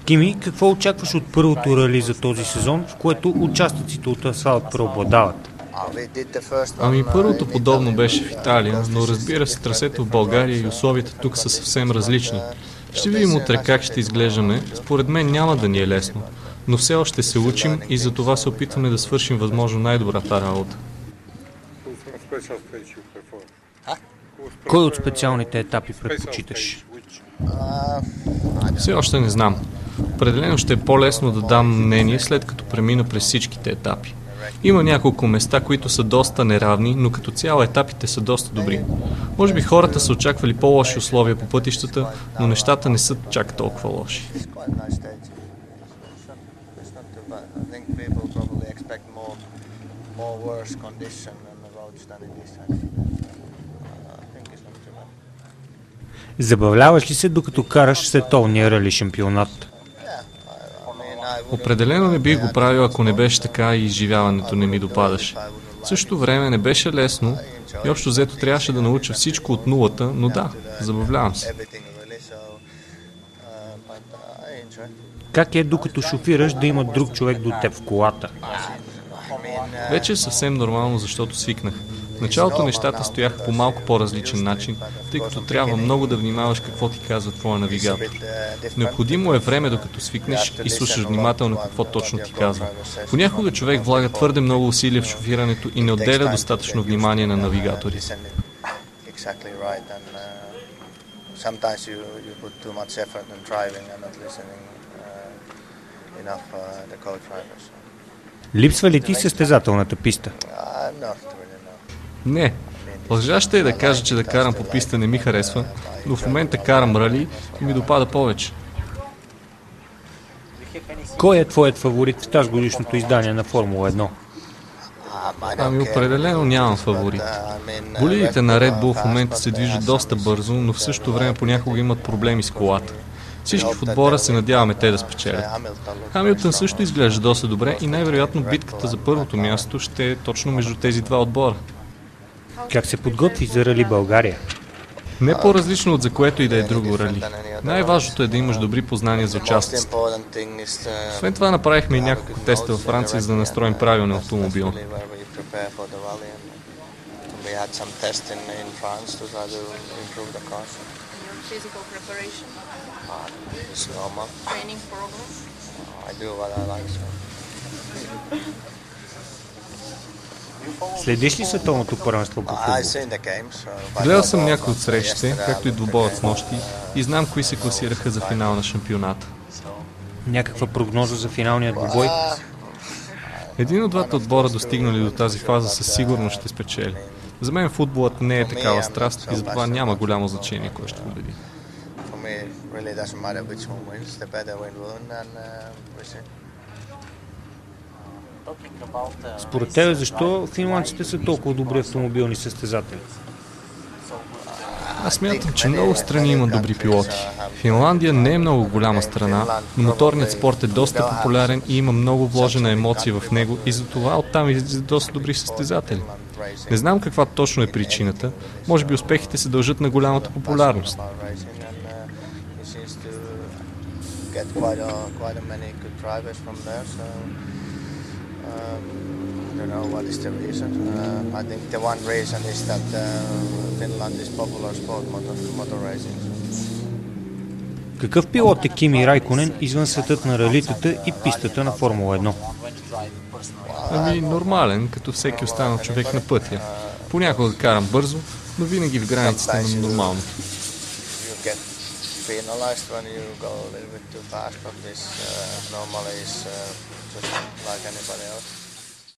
Кими, какво очакваш от първото рали за този сезон, в което участъците от асфалт преобладават? Първото подобно беше в Италия, но разбира се, трасето в България и условията тук са съвсем различни. Ще видим утре как ще изглеждаме. Според мен няма да ни е лесно, но все още се учим и за това се опитваме да свършим възможно най-добрата работа. Кой от специалните етапи предпочиташ? Все още не знам. Определено ще е по-лесно да дам мнение, след като премина през всичките етапи. Има няколко места, които са доста неравни, но като цяло етапите са доста добри. Може би хората са очаквали по-лоши условия по пътищата, но нещата не са чак толкова лоши. Забавляваш ли се, докато караш световния рали шампионат? Определено не бих го правил, ако не беше така и изживяването не ми допадаше. В същото време не беше лесно и общо взето трябваше да науча всичко от нулата, но да, забавлявам се. Как е, докато шофираш, да има друг човек до теб в колата? Вече е съвсем нормално, защото свикнах. В началото нещата стояха по малко по-различен начин, тъй като трябва много да внимаваш какво ти казва твоя навигатор. Необходимо е време, докато свикнеш и слушаш внимателно какво точно ти казва. Понякога човек влага твърде много усилия в шофирането и не отделя достатъчно внимание на навигаторите. Липсва ли ти състезателната писта? Не. Лъжа ще е да кажа, че да карам по писта не ми харесва, но в момента карам рали и ми допада повече. Кой е твоят фаворит в тази годишното издание на Формула 1? Определено нямам фаворит. Болидите на Red Bull в момента се движат доста бързо, но в същото време понякога имат проблеми с колата. Всички в отбора се надяваме те да спечелят. Хамилтън също изглежда доста добре и най-вероятно битката за първото място ще е точно между тези два отбора. Как се подготви за рали България? Не по-различно от за което и да е друго рали. Най-важното е да имаш добри познания за участъците. Освен това направихме и няколко теста във Франция, за да настроим правилно автомобила. Следиш ли световното първенство по футбол? Гледал съм някои от срещите, както и двубоят с нощи, и знам кои се класираха за финал на шампионата. Някаква прогноза за финалния двубой? Един от двата отбора, достигнали до тази фаза, със сигурност ще спечели. За мен футболът не е такава страст и затова няма голямо значение кой ще победи. Според тебе, защо финландците са толкова добри автомобилни състезатели? Аз смятам, че много страни имат добри пилоти. Финландия не е много голяма страна, но моторният спорт е доста популярен и има много вложена емоция в него и затова оттам излизат доста добри състезатели. Не знам каква точно е причината, може би успехите се дължат на голямата популярност. I don't know what is the reason. I think the one reason is that Finland is popular sport, motor racing. Какъв пилот е Кими Райконен извън светът на ралитата и пистата на Формула 1? Нормален, като всеки останал човек на пътя. Понякога карам бързо, но винаги в границите на нормално. Penalized when you go a little bit too fast, but this normally is just like anybody else.